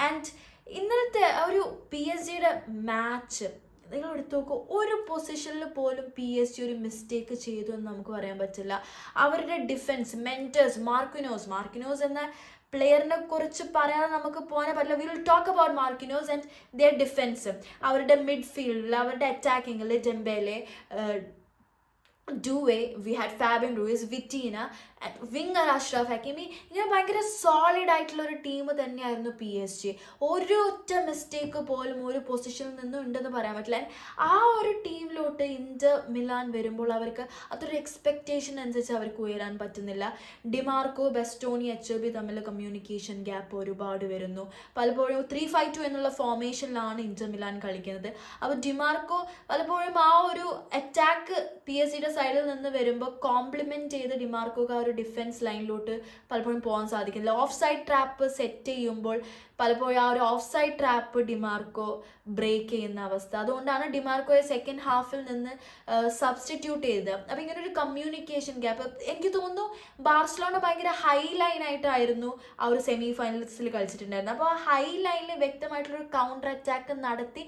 ആൻഡ് ഇന്നലത്തെ ഒരു PSG മാച്ച് നിങ്ങൾ എടുത്തു നോക്കൂ, ഒരു പൊസിഷനിൽ പോലും PSG ഒരു മിസ്റ്റേക്ക് ചെയ്തു എന്ന് നമുക്ക് പറയാൻ പറ്റില്ല. അവരുടെ ഡിഫൻസ്, മെൻറ്റേഴ്സ്, മാർക്കിനോസ് എന്ന പ്ലെയറിനെ കുറിച്ച് പറയാതെ നമുക്ക് പോകാനേ പറ്റില്ല. We will talk about Marquinhos and their defence. അവരുടെ മിഡ്ഫീൽഡിൽ, അവരുടെ അറ്റാക്കിങ്ങിൽ Dembele, Doue, we had Fabian Ruiz, Vitinha, winger Achraf Hakimi. ഇങ്ങനെ ഭയങ്കര സോളിഡ് ആയിട്ടുള്ള ഒരു ടീം തന്നെയായിരുന്നു PSG. ഒരു ഒറ്റ മിസ്റ്റേക്ക് പോലും ഒരു പൊസിഷനിൽ നിന്നും ഉണ്ടെന്ന് പറയാൻ പറ്റില്ല. ആ ഒരു ടീമിലോട്ട് ഇന്റർ മിലാൻ വരുമ്പോൾ അവർക്ക് അതൊരു എക്സ്പെക്റ്റേഷൻ അനുസരിച്ച് അവർക്ക് ഉയരാൻ പറ്റുന്നില്ല. ഡിമാർക്കോ, ബെസ്റ്റോണി, HOB തമ്മിൽ കമ്മ്യൂണിക്കേഷൻ ഗ്യാപ്പ് ഒരുപാട് വരുന്നു. പലപ്പോഴും 3-5-2 എന്നുള്ള ഫോർമേഷനിലാണ് ഇന്റർ മിലാൻ കളിക്കുന്നത്. അപ്പോൾ ഡിമാർക്കോ പലപ്പോഴും ആ ഒരു അറ്റാക്ക് PSG സൈഡിൽ നിന്ന് വരുമ്പോൾ കോംപ്ലിമെൻറ്റ് ചെയ്ത് ഡിമാർക്കോക്ക് ആ ഒരു ഡിഫൻസ് ലൈനിലോട്ട് പലപ്പോഴും പോകാൻ സാധിക്കുന്നില്ല. ഓഫ് സൈഡ് ട്രാപ്പ് സെറ്റ് ചെയ്യുമ്പോൾ പലപ്പോഴും ആ ഒരു offside trap Dimarco break ചെയ്യുന്ന അവസ്ഥ. അതുകൊണ്ടാണ് ഡിമാർക്കോയെ സെക്കൻഡ് ഹാഫിൽ നിന്ന് സബ്സ്റ്റിറ്റ്യൂട്ട് ചെയ്തത്. അപ്പോൾ ഇങ്ങനെ ഒരു കമ്മ്യൂണിക്കേഷൻ ഗ്യാപ്പ്. എനിക്ക് തോന്നുന്നു ബാർസലോണ ഭയങ്കര ഹൈ ലൈനായിട്ടായിരുന്നു ആ ഒരു സെമി ഫൈനൽസിൽ കളിച്ചിട്ടുണ്ടായിരുന്നത്. അപ്പോൾ ആ ഹൈ ലൈനിൽ വ്യക്തമായിട്ടുള്ളൊരു കൗണ്ടർ അറ്റാക്ക് നടത്തി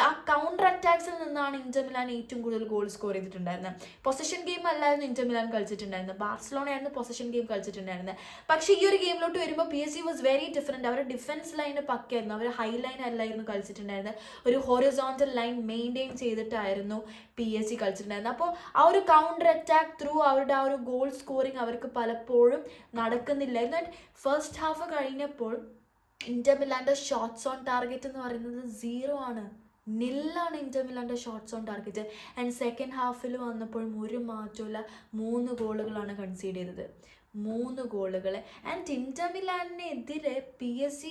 ആ കൗണ്ടർ അറ്റാക്സിൽ നിന്നാണ് ഇന്റർ മിലാൻ ഏറ്റവും കൂടുതൽ ഗോൾ സ്കോർ ചെയ്തിട്ടുണ്ടായിരുന്നത്. പൊസിഷൻ ഗെയിം അല്ലായിരുന്നു ഇന്റർ മിലാൻ കളിച്ചിട്ടുണ്ടായിരുന്നത്, ബാർസലോണയായിരുന്നു പൊസിഷൻ ഗെയിം കളിച്ചിട്ടുണ്ടായിരുന്നത്. പക്ഷേ ഈ ഒരു ഗെയിമിലോട്ട് വരുമ്പോൾ PSG വാസ് വെരി ഡിഫറെൻറ്റ്. അവരുടെ ഡിഫൻസ് ലൈന് പക്കയായിരുന്നു, അവർ ഹൈ ലൈൻ അല്ലായിരുന്നു കളിച്ചിട്ടുണ്ടായിരുന്നത്. ഒരു ഹൊറിസോണ്ടൽ ലൈൻ മെയിൻറ്റെയിൻ ചെയ്തിട്ടായിരുന്നു PSG കളിച്ചിട്ടുണ്ടായിരുന്നത്. അപ്പോൾ ആ ഒരു കൗണ്ടർ അറ്റാക്ക് ത്രൂ അവരുടെ ആ ഒരു ഗോൾ സ്കോറിങ് അവർക്ക് പലപ്പോഴും നടക്കുന്നില്ലായിരുന്നു. ആൻഡ് ഫസ്റ്റ് ഹാഫ് കഴിഞ്ഞപ്പോൾ ഇന്റർ മിലാൻ്റെ ഷോട്ട്സ് ഓൺ ടാർഗറ്റ് എന്ന് പറയുന്നത് 0 ആണ്. നില്ലാണ് ഇന്റർ മിലാൻ്റെ shots on target. And second ഹാഫിൽ വന്നപ്പോഴും ഒരു മാറ്റമില്ല, 3 ഗോളുകളാണ് കൺസീഡ് ചെയ്തത്, 3 ഗോളുകൾ. ആൻഡ് ഇന്റർ മിലാനെതിരെ PSG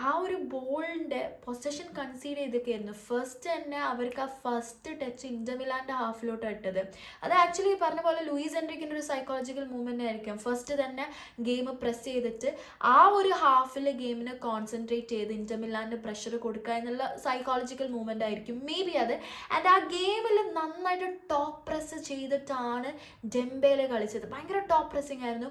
ആ ഒരു ബോളിൻ്റെ പൊസഷൻ കൺസീഡ് ചെയ്തൊക്കെയായിരുന്നു. ഫസ്റ്റ് തന്നെ അവർക്ക് ആ ഫസ്റ്റ് ടച്ച് ഇന്റർ മിലാൻ്റെ ഹാഫിലോട്ട് ഇട്ടത്. അത് ആക്ച്വലി പറഞ്ഞ പോലെ ലൂയിസ് എൻറിക്കിൻ്റെ ഒരു സൈക്കോളജിക്കൽ മൂവ്മെൻ്റ് ആയിരിക്കാം. ഫസ്റ്റ് തന്നെ ഗെയിം പ്രസ് ചെയ്തിട്ട് ആ ഒരു ഹാഫിൽ ഗെയിമിനെ കോൺസെൻട്രേറ്റ് ചെയ്ത് ഇന്റർ മിലാൻ്റെ പ്രഷർ കൊടുക്കുക എന്നുള്ള സൈക്കോളജിക്കൽ മൂവ്മെൻ്റ് ആയിരിക്കും മേ ബി അത്. ആൻഡ് ആ ഗെയിമിൽ നന്നായിട്ട് ടോപ്പ് പ്രസ് ചെയ്തിട്ടാണ് ഡെംബേലെ കളിച്ചത്. ഭയങ്കര ടോപ്പ് പ്രസ്സിങ് ആയിരുന്നു.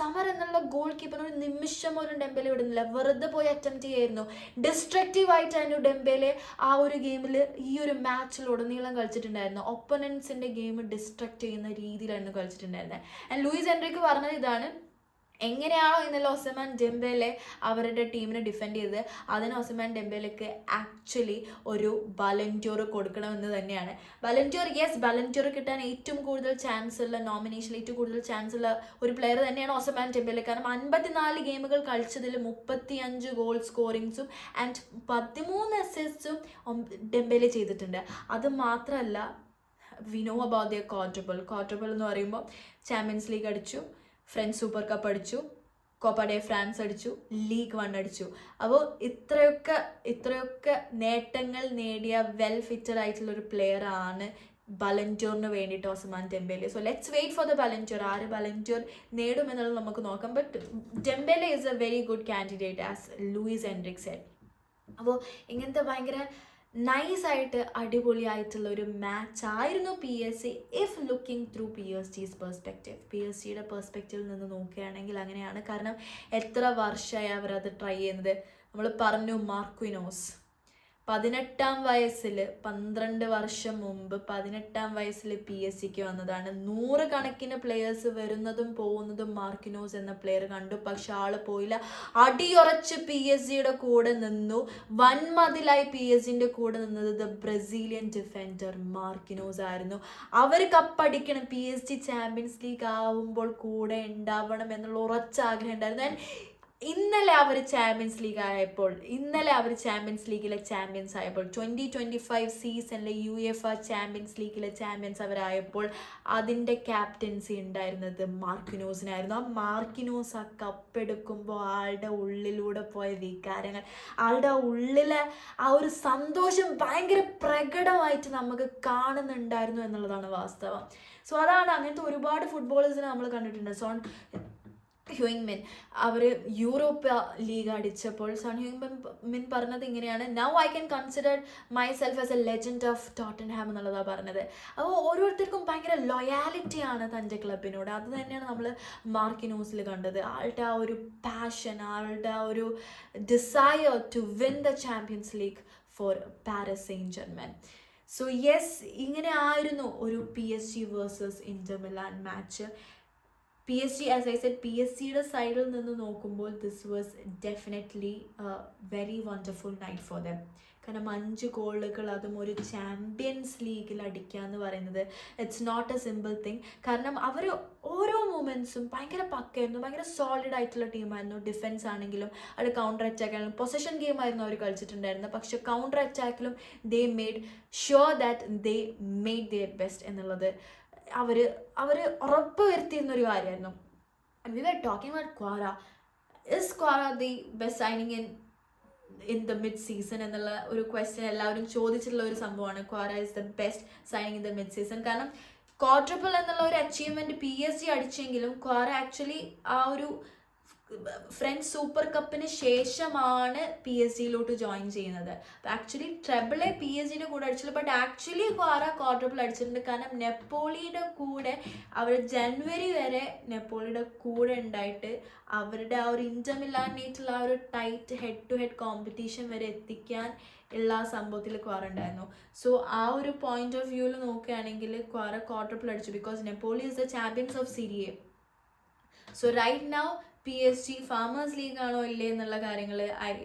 സമർ എന്നുള്ള ഗോൾ കീപ്പർ ഒരു നിമിഷം പോലും ഡെംബേലെ വിടുന്നില്ല, വെറുതെ പോയി അറ്റംപ്റ്റ് ചെയ്യായിരുന്നു. ഡിസ്ട്രക്റ്റീവ് ആയിട്ടായിരുന്നു ഡെംബേലെ ആ ഒരു ഗെയിമിൽ ഈ ഒരു മാച്ചിലുടനീളം കളിച്ചിട്ടുണ്ടായിരുന്നു. ഒപ്പണൻസിൻ്റെ ഗെയിം ഡിസ്ട്രക്റ്റ് ചെയ്യുന്ന രീതിയിലായിരുന്നു കളിച്ചിട്ടുണ്ടായിരുന്നത്. ആൻഡ് ലൂയിസ് എൻറിക്ക് പറഞ്ഞത് ഇതാണ്, എങ്ങനെയാണോ ഇന്നലെ ഒസ്മാൻ ഡെംബേലെ അവരുടെ ടീമിനെ ഡിഫെൻഡ് ചെയ്തത്, അതിന് ഒസ്മാൻ ഡെംബേലക്ക് ആക്ച്വലി ഒരു ബലൻഡ്യോർ കൊടുക്കണമെന്ന് തന്നെയാണ്. ബലൻഡ്യോർ കിട്ടാൻ ഏറ്റവും കൂടുതൽ ചാൻസ് ഉള്ള, നോമിനേഷനിൽ ഏറ്റവും കൂടുതൽ ചാൻസ് ഉള്ള ഒരു പ്ലെയർ തന്നെയാണ് ഒസ്മാൻ ഡെംബേലെ. കാരണം 54 ഗെയിമുകൾ കളിച്ചതിൽ 35 ഗോൾ സ്കോറിങ്സും ആൻഡ് 13 അസിസ്റ്റും ഡെംബേലെ ചെയ്തിട്ടുണ്ട്. അത് മാത്രമല്ല, we know about their quarter എന്ന് പറയുമ്പോൾ ചാമ്പ്യൻസ് ലീഗ് അടിച്ചു, ഫ്രഞ്ച് സൂപ്പർ കപ്പ് അടിച്ചു, കോപ്പ ഡെ ഫ്രാൻസ് അടിച്ചു, ലീഗ് 1 അടിച്ചു. അപ്പോൾ ഇത്രയൊക്കെ നേട്ടങ്ങൾ നേടിയ വെൽ ഫിറ്റഡ് ആയിട്ടുള്ള ഒരു പ്ലെയർ ആണ് ബലൻഡ്യോറിന് വേണ്ടിയിട്ട് Ousmane Dembele. So let's wait for the Ballon d'Or. ആര് ബലൻഡ്യോർ നേടുമെന്നുള്ളത് നമുക്ക് നോക്കാം. But Dembele is a very good candidate as Luis Enrique said. അപ്പോൾ ഇങ്ങനത്തെ ഭയങ്കര നൈസായിട്ട് അടിപൊളിയായിട്ടുള്ള ഒരു മാച്ച് ആയിരുന്നു PSG if looking through PSG perspective. PSG പെർസ്പെക്റ്റീവിൽ നിന്ന് നോക്കുകയാണെങ്കിൽ അങ്ങനെയാണ്. കാരണം എത്ര വർഷമായി അവരത് ട്രൈ ചെയ്യുന്നത്. നമ്മൾ പറഞ്ഞു മാർക്വിനോസ് 18-ാം വയസ്സിൽ 12 വർഷം മുമ്പ് 18-ാം വയസ്സിൽ PSG വന്നതാണ്. 100 കണക്കിന് പ്ലെയേഴ്സ് വരുന്നതും പോകുന്നതും മാർക്വിനോസ് എന്ന പ്ലെയർ കണ്ടു. പക്ഷെ ആള് പോയില്ല, അടിയുറച്ച് PSG കൂടെ നിന്നു. വൻമതിലായി PSG കൂടെ നിന്നത് ദ ബ്രസീലിയൻ ഡിഫൻഡർ മാർക്വിനോസ് ആയിരുന്നു. അവർ കപ്പടിക്കണം, PSG ചാമ്പ്യൻസ് ലീഗ് ആവുമ്പോൾ കൂടെ ഉണ്ടാവണം എന്നുള്ള ഉറച്ച ആഗ്രഹം ഉണ്ടായിരുന്നു. ആൻഡ് ഇന്നലെ അവർ ചാമ്പ്യൻസ് ലീഗിലെ ചാമ്പ്യൻസ് ആയപ്പോൾ 2025 സീസണിലെ UEFA ചാമ്പ്യൻസ് ലീഗിലെ ചാമ്പ്യൻസ് അവരായപ്പോൾ അതിൻ്റെ ക്യാപ്റ്റൻസി ഉണ്ടായിരുന്നത് മാർക്വിനോസിനായിരുന്നു. ആ മാർക്വിനോസ് ആ കപ്പെടുക്കുമ്പോൾ ആളുടെ ഉള്ളിലൂടെ പോയ വികാരങ്ങൾ, ആളുടെ ഉള്ളിലെ ആ ഒരു സന്തോഷം ഭയങ്കര പ്രകടമായിട്ട് നമുക്ക് കാണുന്നുണ്ടായിരുന്നു എന്നുള്ളതാണ് വാസ്തവം. സോ അതാണ്, അങ്ങനത്തെ ഒരുപാട് ഫുട്ബോളേഴ്സിനെ നമ്മൾ കണ്ടിട്ടുണ്ട്. ഹ്യൂയിങ് അവർ യൂറോപ്പ് ലീഗ് അടിച്ചപ്പോൾ സൺ ഹ്യൂയിങ് പറഞ്ഞത് ഇങ്ങനെയാണ്, now I can consider my self as A legend of Tottenham എന്നുള്ളതാണ് പറഞ്ഞത്. അപ്പോൾ ഓരോരുത്തർക്കും ഭയങ്കര ലൊയാലിറ്റിയാണ് തൻ്റെ ക്ലബിനോട്. അത് തന്നെയാണ് നമ്മൾ മാർക്വിനോസിൽ കണ്ടത്. ആളുടെ ആ ഒരു പാഷൻ, ആളുടെ ആ ഒരു desire to win the Champions League for Paris Saint Germain. So yes, ഇങ്ങനെ ആയിരുന്നു ഒരു PSG versus Inter Milan match. PSG, as I said, PSG സൈഡിൽ നിന്ന് നോക്കുമ്പോൾ this was definitely very wonderful night for them. കാരണം 5 ഗോളുകൾ അതും ഒരു ചാമ്പ്യൻസ് ലീഗിൽ അടിക്കുക എന്ന് പറയുന്നത് it's not a simple thing. കാരണം അവർ ഓരോ മൂമെൻറ്റ്സും ഭയങ്കര പക്കയായിരുന്നു, ഭയങ്കര സോളിഡ് ആയിട്ടുള്ള ടീമായിരുന്നു. ഡിഫെൻസ് ആണെങ്കിലും അത് കൗണ്ടർ അറ്റാക്ക് ആണെങ്കിലും പൊസഷൻ ഗെയിം ആയിരുന്നു അവർ കളിച്ചിട്ടുണ്ടായിരുന്നത്. പക്ഷെ കൗണ്ടർ അറ്റാക്കിലും they made sure that they made their best എന്നുള്ളത് അവർ ഉറപ്പ് വരുത്തിയിരുന്ന ഒരു കാര്യമായിരുന്നു. We were talking about Quara. Is Quara the best signing in the mid season എന്നുള്ള ഒരു ക്വസ്റ്റ്യൻ എല്ലാവരും ചോദിച്ചിട്ടുള്ള ഒരു സംഭവമാണ്. Quara is the best signing in the mid season. കാരണം ക്വാഡ്രപ്പിൾ എന്നുള്ള ഒരു അച്ചീവ്മെന്റ് PSG അടിച്ചെങ്കിലും Quara ആക്ച്വലി ആ ഒരു ഫ്രഞ്ച് സൂപ്പർ കപ്പിന് ശേഷമാണ് PSG ജോയിൻ ചെയ്യുന്നത്. ആക്ച്വലി ട്രെബിളെ PSG കൂടെ അടിച്ചില്ല, ബട്ട് ആക്ച്വലി ക്വാഡ്രപ്പിൾ അടിച്ചിട്ടുണ്ട്. കാരണം നെപ്പോളിയുടെ കൂടെ അവർ ജനുവരി വരെ നെപ്പോളിയുടെ കൂടെ ഉണ്ടായിട്ട് അവരുടെ ആ ഒരു ഇന്റർ മിലാനായിട്ടുള്ള ആ ഒരു tight head to head competition വരെ എത്തിക്കാൻ ഉള്ള സംഭവത്തിൽ ക്വാറ ഉണ്ടായിരുന്നു. സോ ആ ഒരു പോയിന്റ് ഓഫ് വ്യൂവിൽ നോക്കുകയാണെങ്കിൽ ക്വാഡ്രപ്പിൾ അടിച്ചു, because Napoli is the champions of Serie A. So right now PSG farmers league ആണോ അല്ലേ എന്നുള്ള കാര്യങ്ങൾ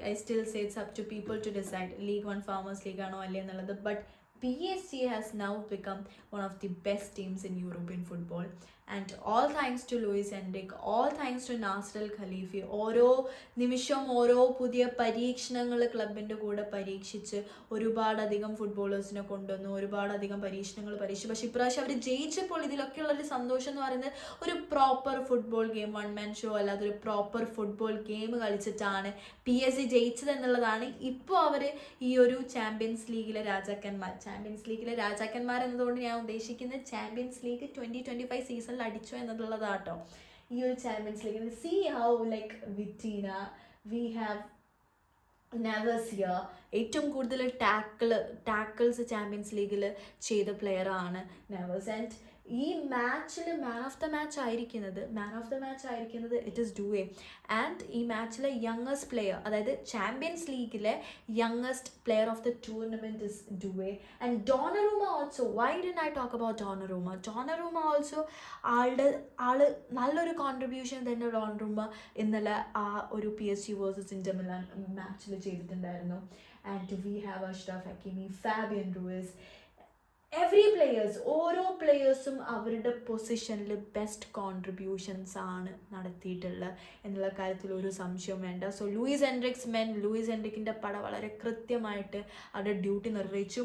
I still say it's up to people to decide. League 1 farmers league ആണോ അല്ലേ എന്നുള്ളത്. But PSG has now become one of the best teams in European football. And all thanks to Luis Enrique, all thanks to Nasser Al Khelaifi. ഓരോ നിമിഷവും ഓരോ പുതിയ പരീക്ഷണങ്ങൾ ക്ലബിൻ്റെ കൂടെ പരീക്ഷിച്ച് ഒരുപാടധികം ഫുട്ബോളേഴ്സിനെ കൊണ്ടുവന്നു, ഒരുപാടധികം പരീക്ഷണങ്ങൾ പരീക്ഷിച്ചു. പക്ഷേ ഇപ്രാവശ്യം അവർ ജയിച്ചപ്പോൾ ഇതിലൊക്കെയുള്ളൊരു സന്തോഷം എന്ന് പറയുന്നത് ഒരു proper football game, one man show അല്ലാതെ ഒരു പ്രോപ്പർ ഫുട്ബോൾ ഗെയിം കളിച്ചിട്ടാണ് PSG ജയിച്ചത് എന്നുള്ളതാണ്. ഇപ്പോൾ അവർ ഈ ഒരു ചാമ്പ്യൻസ് ലീഗിലെ രാജാക്കന്മാർ എന്നതുകൊണ്ട് ഞാൻ ഉദ്ദേശിക്കുന്നത് ചാമ്പ്യൻസ് ലീഗ് 2025 സീസണിൽ അടിച്ചു എന്നുള്ളതാട്ടോ. ഈ ഒരു ചാമ്പ്യൻസ് ലീഗിൽ see how like Vitinha, we have Neves ഏറ്റവും കൂടുതൽ ടാക്കിൾസ് ചാമ്പ്യൻസ് ലീഗിൽ ചെയ്ത പ്ലെയറാണ് നെവേഴ്സ്. ആൻഡ് ഈ മാച്ചിൽ മാൻ ഓഫ് ദ മാച്ച് ആയിരിക്കുന്നത് ഇറ്റ് ഈസ് ഡുവേ. ആൻഡ് ഈ മാച്ചിലെ യങ്ങസ്റ്റ് പ്ലെയർ, അതായത് ചാമ്പ്യൻസ് ലീഗിലെ youngest player of the tournament is Doue. And Donnarumma also, why did I talk about Donnarumma also ആള് നല്ലൊരു കോൺട്രിബ്യൂഷൻ തന്നെ ഡോണറൂമ ഇന്നലെ ആ ഒരു PSG വേഴ്സസ് ഇന്റർ മിലാൻ മാച്ചിൽ ചെയ്തിട്ടുണ്ടായിരുന്നു. And we have Ashraf ഹക്കീമി, Fabian Reus, ഓരോ പ്ലെയേഴ്സും അവരുടെ പൊസിഷനിൽ ബെസ്റ്റ് കോൺട്രിബ്യൂഷൻസ് ആണ് നടത്തിയിട്ടുള്ളത് എന്നുള്ള കാര്യത്തിൽ ഒരു സംശയവും വേണ്ട. സോ ലൂയിസ് എൻറിക്കിൻ്റെ പട വളരെ കൃത്യമായിട്ട് അവരുടെ ഡ്യൂട്ടി നിർവഹിച്ചു.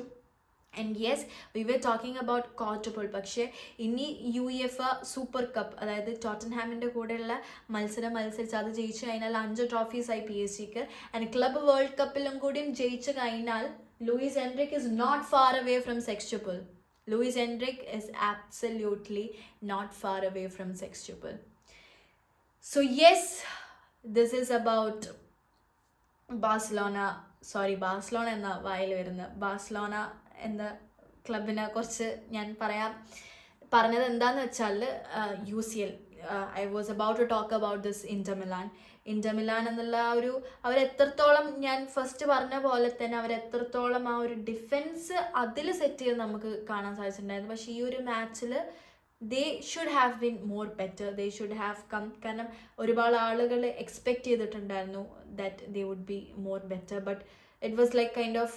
And yes, we were talking about quarter, പക്ഷേ ഇനി UEFA സൂപ്പർ കപ്പ്, അതായത് ടോട്ടൻഹാമിൻ്റെ കൂടെയുള്ള മത്സരിച്ച് അത് ജയിച്ചു കഴിഞ്ഞാൽ 5 ട്രോഫീസായി PSG-ക്ക്. ആൻഡ് ക്ലബ് വേൾഡ് കപ്പിലും കൂടിയും ജയിച്ചു കഴിഞ്ഞാൽ Luis Enrique is not far away from sextuple. Luis Enrique is absolutely not far away from sextuple. So yes, this is about Barcelona എന്ന വായിൽ വരുന്ന ബാഴ്സലോണ എന്ന ക്ലബിനെ കുറിച്ച് ഞാൻ പറഞ്ഞത് എന്താണെന്ന് വെച്ചാൽ UCL, I was about to talk about this Inter Milan എന്നുള്ള ഒരു അവരെത്രത്തോളം, ഞാൻ ഫസ്റ്റ് പറഞ്ഞ പോലെ തന്നെ അവരെത്രത്തോളം ആ ഒരു ഡിഫെൻസ് അതിൽ സെറ്റ് ചെയ്ത് നമുക്ക് കാണാൻ സാധിച്ചിട്ടുണ്ടായിരുന്നു. പക്ഷേ ഈ ഒരു മാച്ചിൽ they should have been more better, they should have come, കാരണം ഒരുപാട് ആളുകൾ എക്സ്പെക്റ്റ് ചെയ്തിട്ടുണ്ടായിരുന്നു that they would be more better, but it was like kind of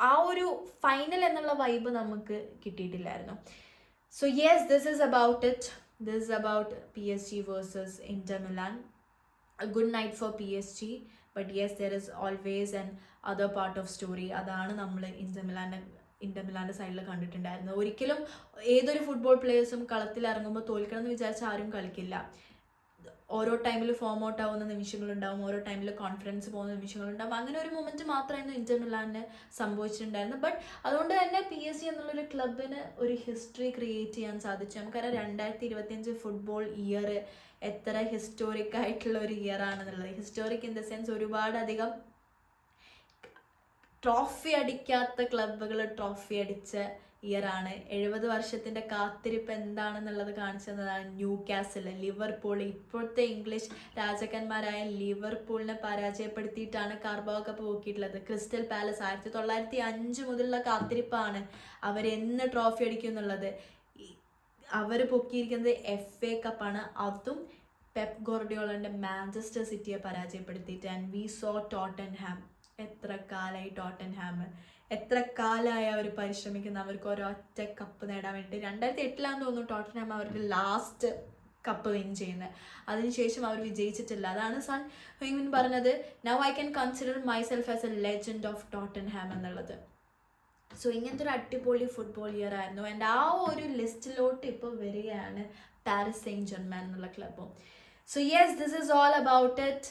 ആ ഒരു ഫൈനൽ എന്നുള്ള വൈബ് നമുക്ക് കിട്ടിയിട്ടില്ലായിരുന്നു. So yes, this is about it. This is about PSG versus Inter Milan. A good night for PSG, but yes, there is always an other part of story. അതാണ് നമ്മൾ ഇന്റർ മിലാൻ്റെ സൈഡിൽ കണ്ടിട്ടുണ്ടായിരുന്നത്. ഒരിക്കലും ഏതൊരു ഫുട്ബോൾ പ്ലേയേഴ്സും കളത്തിൽ ഇറങ്ങുമ്പോൾ തോൽക്കണം എന്ന് വിചാരിച്ചാൽ ആരും കളിക്കില്ല. ഓരോ ടൈമിൽ ഫോം ഔട്ട് ആവുന്ന നിമിഷങ്ങളുണ്ടാവും, ഓരോ ടൈമിൽ കോൺഫിഡൻസ് പോകുന്ന നിമിഷങ്ങളുണ്ടാവും. അങ്ങനെ ഒരു മൊമെൻറ്റ് മാത്രമായിരുന്നു ഇന്റർ മിലാനിന് സംഭവിച്ചിട്ടുണ്ടായിരുന്നത്. ബട്ട് അതുകൊണ്ട് തന്നെ PSG എന്നുള്ളൊരു ക്ലബിന് ഒരു ഹിസ്റ്ററി ക്രിയേറ്റ് ചെയ്യാൻ സാധിച്ചു. നമുക്കറിയാം 2025 ഫുട്ബോൾ ഇയർ എത്ര ഹിസ്റ്റോറിക് ആയിട്ടുള്ള ഒരു ഇയർ ആണെന്നുള്ളത്. ഹിസ്റ്റോറിക് ഇൻ ദ സെൻസ് ഒരുപാടധികം ട്രോഫി അടിക്കാത്ത ക്ലബ്ബുകൾ ട്രോഫി അടിച്ച ഇയറാണ്. 70 വർഷത്തിൻ്റെ കാത്തിരിപ്പ് എന്താണെന്നുള്ളത് കാണിച്ചു തന്നതാണ് ന്യൂകാസിൽ. ലിവർപൂൾ, ഇപ്പോഴത്തെ English രാജാക്കന്മാരായ ലിവർപൂളിനെ പരാജയപ്പെടുത്തിയിട്ടാണ് Carabao cup പോക്കിയിട്ടുള്ളത്. Crystal palace 1905 മുതലുള്ള കാത്തിരിപ്പാണ് അവരെന്ന് ട്രോഫി അടിക്കും എന്നുള്ളത്. അവർ പൊക്കിയിരിക്കുന്നത് FA കപ്പാണ്, അതും പെപ്പ് ഗോർഡിയോളൻ്റെ മാഞ്ചസ്റ്റർ സിറ്റിയെ പരാജയപ്പെടുത്തിയിട്ട്. ആൻഡ് വി സോ ടോട്ടൻഹാം, എത്ര കാലമായി അവർ പരിശ്രമിക്കുന്ന, അവർക്ക് ഒരൊറ്റ കപ്പ് നേടാൻ വേണ്ടി. 2008 തോന്നുന്നു ടോട്ടൻഹാം അവരുടെ ലാസ്റ്റ് കപ്പ് വിൻ ചെയ്യുന്നത്. അതിനുശേഷം അവർ വിജയിച്ചിട്ടില്ല. അതാണ് സൺ ഹ്യൂമിൻ പറഞ്ഞത്, now I can consider myself as A legend of Tottenham എന്നുള്ളത്. സോ ഇങ്ങനത്തെ ഒരു അടിപൊളി ഫുട്ബോൾ ഇയർ ആയിരുന്നു. ആൻഡ് ആ ഒരു ലിസ്റ്റിലോട്ട് ഇപ്പോൾ വരികയാണ് പാരീസ് സെയിന്റ് ജെർമെൻ എന്നുള്ള ക്ലബ്ബും. So yes, this is all about it.